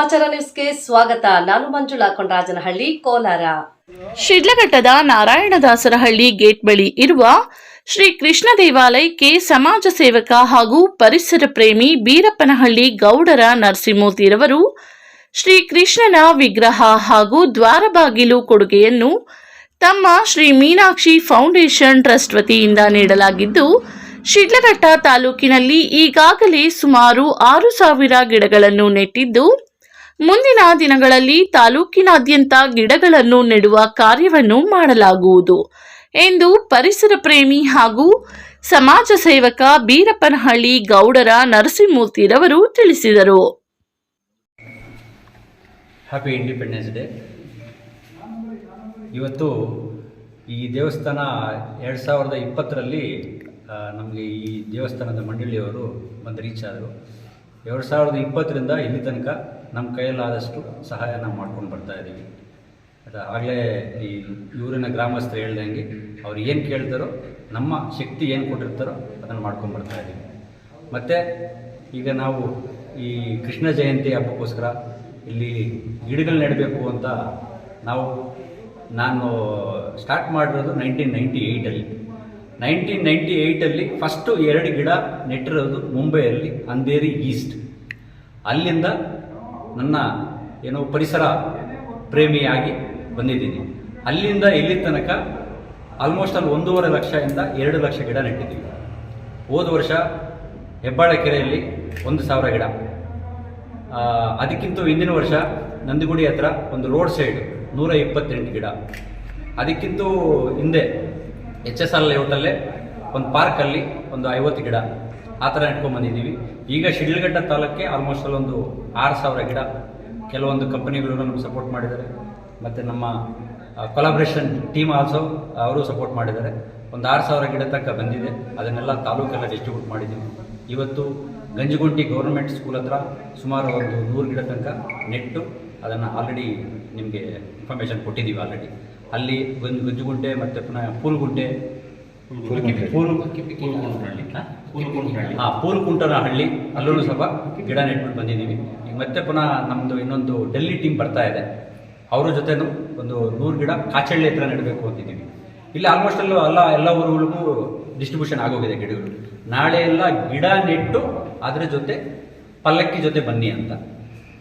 ಸಮಾಚಾರ ನ್ಯೂಸ್ಗೆ ಸ್ವಾಗತ. ನಾನು ಮಂಜುಳಾ ಕೊಂಡರಾಜನಹಳ್ಳಿ, ಕೋಲಾರ. ಶಿಡ್ಲಘಟ್ಟದ ನಾರಾಯಣದಾಸರಹಳ್ಳಿ ಗೇಟ್ ಬಳಿ ಇರುವ ಶ್ರೀ ಕೃಷ್ಣ ದೇವಾಲಯಕ್ಕೆ ಸಮಾಜ ಸೇವಕ ಹಾಗೂ ಪರಿಸರ ಪ್ರೇಮಿ ಬೀರಪ್ಪನಹಳ್ಳಿ ಗೌಡರ ನರಸಿಂಹಮೂರ್ತಿರವರು ಶ್ರೀ ಕೃಷ್ಣನ ವಿಗ್ರಹ ಹಾಗೂ ದ್ವಾರಬಾಗಿಲು ಕೊಡುಗೆಯನ್ನು ತಮ್ಮ ಶ್ರೀ ಮೀನಾಕ್ಷಿ ಫೌಂಡೇಶನ್ ಟ್ರಸ್ಟ್ ವತಿಯಿಂದ ನೀಡಲಾಗಿದ್ದು, ಶಿಡ್ಲಘಟ್ಟ ತಾಲೂಕಿನಲ್ಲಿ ಈಗಾಗಲೇ ಸುಮಾರು 6,000 ಗಿಡಗಳನ್ನು ನೆಟ್ಟಿದ್ದು, ಮುಂದಿನ ದಿನಗಳಲ್ಲಿ ತಾಲೂಕಿನಾದ್ಯಂತ ಗಿಡಗಳನ್ನು ನೆಡುವ ಕಾರ್ಯವನ್ನು ಮಾಡಲಾಗುವುದು ಎಂದು ಪರಿಸರ ಪ್ರೇಮಿ ಹಾಗೂ ಸಮಾಜ ಸೇವಕ ಬೀರಪ್ಪನಹಳ್ಳಿ ಗೌಡರ ನರಸಿಂಹಮೂರ್ತಿರವರು ತಿಳಿಸಿದರು. Happy independence day. ಇವತ್ತು ಈ ದೇವಸ್ಥಾನ 2020ರಲ್ಲಿ ನಮಗೆ ಈ ದೇವಸ್ಥಾನದ ಮಂಡಳಿಯವರು ಬಂದು ರೀಚ್ ಆದರು. 2020ರಿಂದ ಇಲ್ಲಿ ತನಕ ನಮ್ಮ ಕೈಯಲ್ಲಾದಷ್ಟು ಸಹಾಯ ನಾವು ಮಾಡ್ಕೊಂಡು ಬರ್ತಾಯಿದ್ದೀವಿ. ಆಗಲೇ ಈ ಊರಿನ ಗ್ರಾಮಸ್ಥರು ಹೇಳ್ದಂಗೆ ಅವ್ರು ಏನು ಕೇಳ್ತಾರೋ, ನಮ್ಮ ಶಕ್ತಿ ಏನು ಕೊಟ್ಟಿರ್ತಾರೋ ಅದನ್ನು ಮಾಡ್ಕೊಂಡು ಬರ್ತಾಯಿದ್ದೀವಿ. ಮತ್ತು ಈಗ ನಾವು ಈ ಕೃಷ್ಣ ಜಯಂತಿ ಹಬ್ಬಕ್ಕೋಸ್ಕರ ಇಲ್ಲಿ ಗಿಡಗಳು ನೆಡಬೇಕು ಅಂತ ನಾನು ಸ್ಟಾರ್ಟ್ ಮಾಡಿರೋದು 1998ರಲ್ಲಿ. 1998ರಲ್ಲಿ ಫಸ್ಟು 2 ಗಿಡ ನೆಟ್ಟಿರೋದು ಮುಂಬೈಯಲ್ಲಿ, ಅಂಧೇರಿ ಈಸ್ಟ್. ಅಲ್ಲಿಂದ ನನ್ನ ಪರಿಸರ ಪ್ರೇಮಿಯಾಗಿ ಬಂದಿದ್ದೀನಿ. ಅಲ್ಲಿಂದ ಇಲ್ಲಿ ತನಕ ಆಲ್ಮೋಸ್ಟ್ ಅಲ್ಲಿ 1.5 ಲಕ್ಷದಿಂದ 2 ಲಕ್ಷ ಗಿಡ ನೆಟ್ಟಿದ್ದೀವಿ. ಹೋದ ವರ್ಷ ಹೆಬ್ಬಾಳ ಕೆರೆಯಲ್ಲಿ 1,000 ಗಿಡ, ಅದಕ್ಕಿಂತ ಹಿಂದಿನ ವರ್ಷ ನಂದಿಗುಡಿ ಹತ್ರ ಒಂದು ರೋಡ್ ಸೈಡ್ 128 ಗಿಡ, ಅದಕ್ಕಿಂತ ಹಿಂದೆ HSR ಲೇಔಟಲ್ಲೇ ಒಂದು ಪಾರ್ಕಲ್ಲಿ ಒಂದು 50 ಗಿಡ, ಆ ಥರ ನೆಟ್ಕೊಂಡ್ಬಂದಿದ್ದೀವಿ. ಈಗ ಶಿಡ್ಲಘಟ್ಟ ತಾಲೂಕಿಗೆ ಆಲ್ಮೋಸ್ಟ್ ಅಲ್ಲೊಂದು 6,000 ಗಿಡ. ಕೆಲವೊಂದು ಕಂಪನಿಗಳು ನಮ್ಗೆ ಸಪೋರ್ಟ್ ಮಾಡಿದ್ದಾರೆ, ಮತ್ತು ನಮ್ಮ ಕೊಲಾಬ್ರೇಷನ್ ಟೀಮ್ ಆಲ್ಸೋ ಅವರು ಸಪೋರ್ಟ್ ಮಾಡಿದ್ದಾರೆ. ಒಂದು 6,000 ಗಿಡ ತನಕ ಬಂದಿದೆ. ಅದನ್ನೆಲ್ಲ ತಾಲೂಕೆಲ್ಲ ಡಿಸ್ಟ್ರಿಬ್ಯೂಟ್ ಮಾಡಿದ್ದೀವಿ. ಇವತ್ತು ಗಂಜಿಗುಂಟಿ ಗೌರ್ಮೆಂಟ್ ಸ್ಕೂಲ್ ಹತ್ರ ಸುಮಾರು ಒಂದು 100 ಗಿಡ ತನಕ ನೆಟ್ಟು ಅದನ್ನು ಆಲ್ರೆಡಿ ನಿಮಗೆ ಇನ್ಫಾರ್ಮೇಷನ್ ಕೊಟ್ಟಿದ್ದೀವಿ. ಆಲ್ರೆಡಿ ಅಲ್ಲಿ ಗಂಜುಗುಂಟೆ ಮತ್ತು ಪುನಃ ಪೂಲ್ಗುಂಟೆ, ಪೂಲ್ಕುಂಟನಹಳ್ಳಿ ಅಲ್ಲೂ ಸ್ವಲ್ಪ ಗಿಡ ನೆಟ್ಬಿಟ್ಟು ಬಂದಿದ್ದೀವಿ. ಈಗ ಮತ್ತೆ ಪುನಃ ನಮ್ಮದು ಇನ್ನೊಂದು ಡೆಲ್ಲಿ ಟೀಮ್ ಬರ್ತಾ ಇದೆ. ಅವ್ರ ಜೊತೆನೂ ಒಂದು 100 ಗಿಡ ಕಾಚಳ್ಳಿ ಹತ್ರ ನೆಡಬೇಕು ಅಂತಿದ್ದೀವಿ. ಇಲ್ಲಿ ಆಲ್ಮೋಸ್ಟ್ ಎಲ್ಲ ಊರುಗಳಿಗೂ ಡಿಸ್ಟ್ರಿಬ್ಯೂಷನ್ ಆಗೋಗಿದೆ ಗಿಡಗಳು. ನಾಳೆ ಎಲ್ಲ ಗಿಡ ನೆಟ್ಟು ಅದರ ಜೊತೆ ಪಲ್ಲಕ್ಕಿ ಜೊತೆ ಬನ್ನಿ ಅಂತ,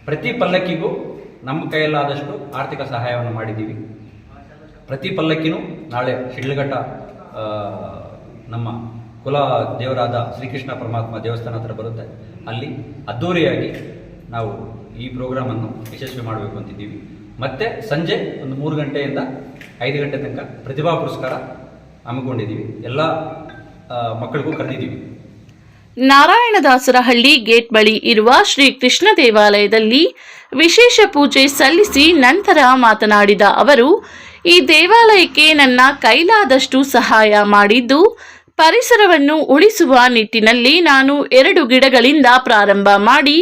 ಪ್ರತಿ ಪಲ್ಲಕ್ಕಿಗೂ ನಮ್ಮ ಕೈಯಲ್ಲಾದಷ್ಟು ಆರ್ಥಿಕ ಸಹಾಯವನ್ನು ಮಾಡಿದ್ದೀವಿ. ಪ್ರತಿ ಪಲ್ಲಕ್ಕಿನೂ ನಾಳೆ ಶಿಡ್ಲಘಟ್ಟ ನಮ್ಮ ಕುಲ ದೇವರಾದ ಶ್ರೀಕೃಷ್ಣ ಪರಮಾತ್ಮ ದೇವಸ್ಥಾನ ಹತ್ರ ಬರುತ್ತೆ. ಅಲ್ಲಿ ಅದ್ದೂರಿಯಾಗಿ ನಾವು ಈ ಪ್ರೋಗ್ರಾಮನ್ನು ಯಶಸ್ವಿ ಮಾಡಬೇಕು ಅಂತಿದ್ದೀವಿ. ಮತ್ತು ಸಂಜೆ ಒಂದು 3 ಗಂಟೆಯಿಂದ 5 ಗಂಟೆ ತನಕ ಪ್ರತಿಭಾ ಪುರಸ್ಕಾರ ಹಮ್ಮಿಕೊಂಡಿದ್ದೀವಿ. ಎಲ್ಲ ಮಕ್ಕಳಿಗೂ ಕರೆದಿದ್ದೀವಿ. ನಾರಾಯಣದಾಸರಹಳ್ಳಿ ಗೇಟ್ ಬಳಿ ಇರುವ ಶ್ರೀ ಕೃಷ್ಣ ದೇವಾಲಯದಲ್ಲಿ ವಿಶೇಷ ಪೂಜೆ ಸಲ್ಲಿಸಿ ನಂತರ ಮಾತನಾಡಿದ ಅವರು, ಈ ದೇವಾಲಯಕ್ಕೆ ನನ್ನ ಕೈಲಾದಷ್ಟು ಸಹಾಯ ಮಾಡಿದ್ದು, ಪರಿಸರವನ್ನು ಉಳಿಸುವ ನಿಟ್ಟಿನಲ್ಲಿ ನಾನು 2 ಗಿಡಗಳಿಂದ ಪ್ರಾರಂಭ ಮಾಡಿ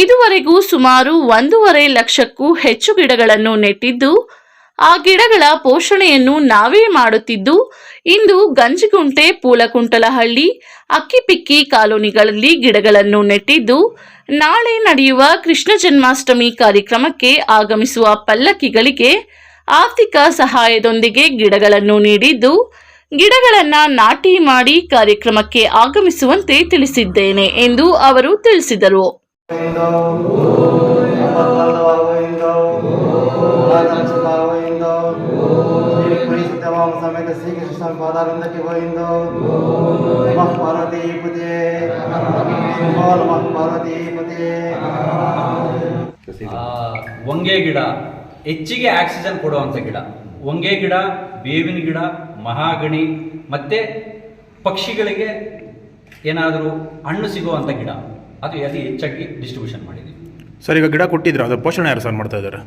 ಇದುವರೆಗೂ ಸುಮಾರು 1.5 ಲಕ್ಷಕ್ಕೂ ಹೆಚ್ಚು ಗಿಡಗಳನ್ನು ನೆಟ್ಟಿದ್ದು, ಆ ಗಿಡಗಳ ಪೋಷಣೆಯನ್ನು ನಾವೇ ಮಾಡುತ್ತಿದ್ದು, ಇಂದು ಗಂಜಿಗುಂಟೆ, ಪೂಲಕುಂಟಲಹಳ್ಳಿ, ಅಕ್ಕಿಪಿಕ್ಕಿ ಕಾಲೋನಿಗಳಲ್ಲಿ ಗಿಡಗಳನ್ನು ನೆಟ್ಟಿದ್ದು, ನಾಳೆ ನಡೆಯುವ ಕೃಷ್ಣ ಜನ್ಮಾಷ್ಟಮಿ ಕಾರ್ಯಕ್ರಮಕ್ಕೆ ಆಗಮಿಸುವ ಪಲ್ಲಕ್ಕಿಗಳಿಗೆ ಆರ್ಥಿಕ ಸಹಾಯದೊಂದಿಗೆ ಗಿಡಗಳನ್ನು ನೀಡಿದ್ದು, ಗಿಡಗಳನ್ನು ನಾಟಿ ಮಾಡಿ ಕಾರ್ಯಕ್ರಮಕ್ಕೆ ಆಗಮಿಸುವಂತೆ ತಿಳಿಸಿದ್ದೇನೆ ಎಂದು ಅವರು ತಿಳಿಸಿದರು. ಸಮೇತ ಶ್ರೀಕೃಷ್ಣ ಪಾದಾರವಿಂದಕ್ಕೆ ಗೋವಿಂದ. ನಮಃ ಪಾರ್ವತೀಪತಿಯೇ, ನಮಃ ಪಾರ್ವತೀಪತಿಯೇ. ಹೊಂಗೆ ಗಿಡ ಹೆಚ್ಚಿಗೆ ಆಕ್ಸಿಜನ್ ಕೊಡುವಂಥ ಗಿಡ. ಹೊಂಗೆ ಗಿಡ, ಬೇವಿನ ಗಿಡ, ಮಹಾಗಣಿ ಮತ್ತು ಪಕ್ಷಿಗಳಿಗೆ ಏನಾದರೂ ಹಣ್ಣು ಸಿಗುವಂಥ ಗಿಡ, ಅದು ಹೆಚ್ಚಾಗಿ ಡಿಸ್ಟ್ರಿಬ್ಯೂಷನ್ ಮಾಡಿದ್ದೀವಿ. ಸರ್, ಈಗ ಗಿಡ ಕೊಟ್ಟಿದ್ರೆ ಅದರ ಪೋಷಣೆ ಯಾರು ಸರ್ ಮಾಡ್ತಾ ಇದ್ದಾರೆ?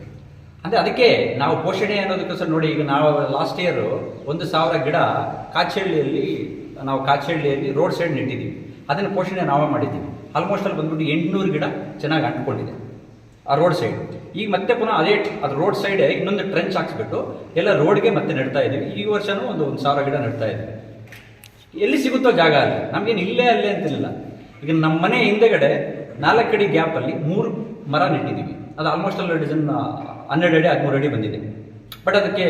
ಅಂದರೆ ಅದಕ್ಕೆ ನಾವು ಪೋಷಣೆ ಅನ್ನೋದಕ್ಕೋಸ್ಕರ ನೋಡಿ, ಈಗ ನಾವು ಲಾಸ್ಟ್ ಇಯರು 1,000 ಗಿಡ ಕಾಚಳ್ಳಿಯಲ್ಲಿ ರೋಡ್ ಸೈಡ್ ನೆಟ್ಟಿದ್ದೀವಿ. ಅದನ್ನು ಪೋಷಣೆ ನಾವೇ ಮಾಡಿದ್ದೀವಿ. ಆಲ್ಮೋಸ್ಟ್ ಅಲ್ಲಿ ಬಂದ್ಬಿಟ್ಟು 800 ಗಿಡ ಚೆನ್ನಾಗಿ ಅಂಟ್ಕೊಂಡಿದೆ ಆ ರೋಡ್ ಸೈಡ್. ಈಗ ಮತ್ತೆ ಪುನಃ ಅದು ರೋಡ್ ಸೈಡ್ ಇನ್ನೊಂದು ಟ್ರೆಂಚ್ ಹಾಕ್ಸ್ಬಿಟ್ಟು ಎಲ್ಲ ರೋಡ್ಗೆ ಮತ್ತೆ ನೆಡ್ತಾ ಇದ್ದೀವಿ. ಈ ವರ್ಷನೂ ಒಂದು 1,000 ಗಿಡ ನೆಡ್ತಾ ಇದ್ದೀವಿ. ಎಲ್ಲಿ ಸಿಗುತ್ತೋ ಜಾಗ ಅಲ್ಲಿ, ನಮಗೇನು ಇಲ್ಲೇ ಅಂತಿಲ್ಲ. ಈಗ ನಮ್ಮ ಮನೆ ಹಿಂದೆಗಡೆ 4 ಅಡಿ ಗ್ಯಾಪಲ್ಲಿ 3 ಮರ ನೆಟ್ಟಿದ್ದೀವಿ. ಅದು ಆಲ್ಮೋಸ್ಟ್ ಎಲ್ಲ ಡಜನ್ 12 ಅಡಿ 13 ಅಡಿ ಬಂದಿದೆ. ಬಟ್ ಅದಕ್ಕೆ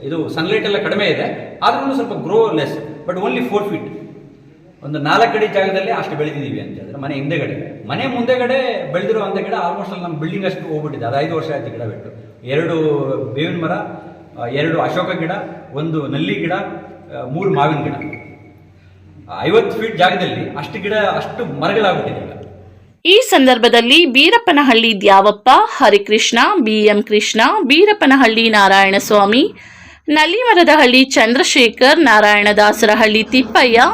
ಇದು ಸನ್ಲೈಟ್ ಎಲ್ಲ ಕಡಿಮೆ ಇದೆ, ಆದ್ರೂ ಸ್ವಲ್ಪ grow less, but only 4 feet. ಒಂದು 4 ಅಡಿ ಜಾಗದಲ್ಲಿ ಅಷ್ಟು ಬೆಳೆದಿದ್ದೀವಿ ಅಂತ ಹೇಳಿದ್ರೆ ಮನೆ ಮುಂದೆಗಡೆ ಬೆಳೆದಿರುವಂಥ ಗಿಡ ಆಲ್ಮೋಸ್ಟ್ ಅಲ್ಲಿ ನಮ್ಮ ಬಿಲ್ಡಿಂಗ್ ಅಷ್ಟು ಹೋಗ್ಬಿಟ್ಟಿದೆ. ಅದು 5 ವರ್ಷ ಆಯ್ತು ಗಿಡ ಬಿಟ್ಟು. 2 ಬೇವಿನ ಮರ, 2 ಅಶೋಕ ಗಿಡ, 1 ನಲ್ಲಿ ಗಿಡ, 3 ಮಾವಿನ ಗಿಡ. 50 ಫೀಟ್ ಜಾಗದಲ್ಲಿ ಅಷ್ಟು ಮರಗಳಾಗ್ಬಿಟ್ಟಿದೆ. ಈ ಸಂದರ್ಭದಲ್ಲಿ ಬೀರಪ್ಪನಹಳ್ಳಿ ದ್ಯಾವಪ್ಪ, ಹರಿಕೃಷ್ಣ, ಬಿಎಂ ಕೃಷ್ಣ, ಬೀರಪ್ಪನಹಳ್ಳಿ ನಾರಾಯಣಸ್ವಾಮಿ, ನಲ್ಲಿಮರದಹಳ್ಳಿ ಚಂದ್ರಶೇಖರ್, ನಾರಾಯಣದಾಸರಹಳ್ಳಿ ತಿಪ್ಪಯ್ಯ,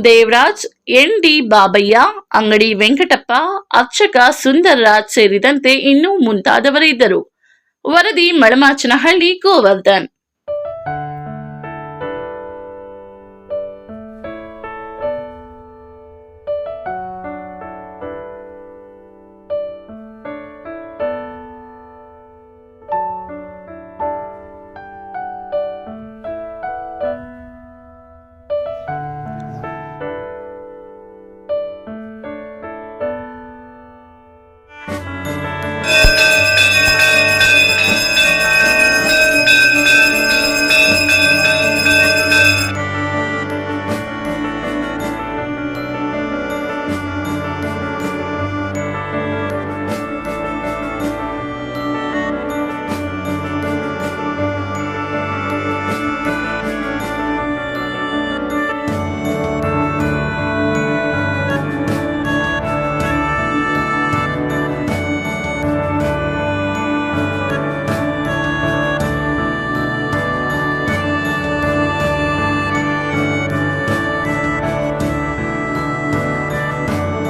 ದೇವರಾಜ್, ಎನ್.ಡಿ. ಬಾಬಯ್ಯ, ಅಂಗಡಿ ವೆಂಕಟಪ್ಪ, ಅರ್ಚಕ ಸುಂದರ್ರಾಜ್ ಸೇರಿದಂತೆ ಇನ್ನೂ ಮುಂತಾದವರಿದ್ದರು. ವರದಿ ಮಳಮಾಚನಹಳ್ಳಿ ಗೋವರ್ಧನ್.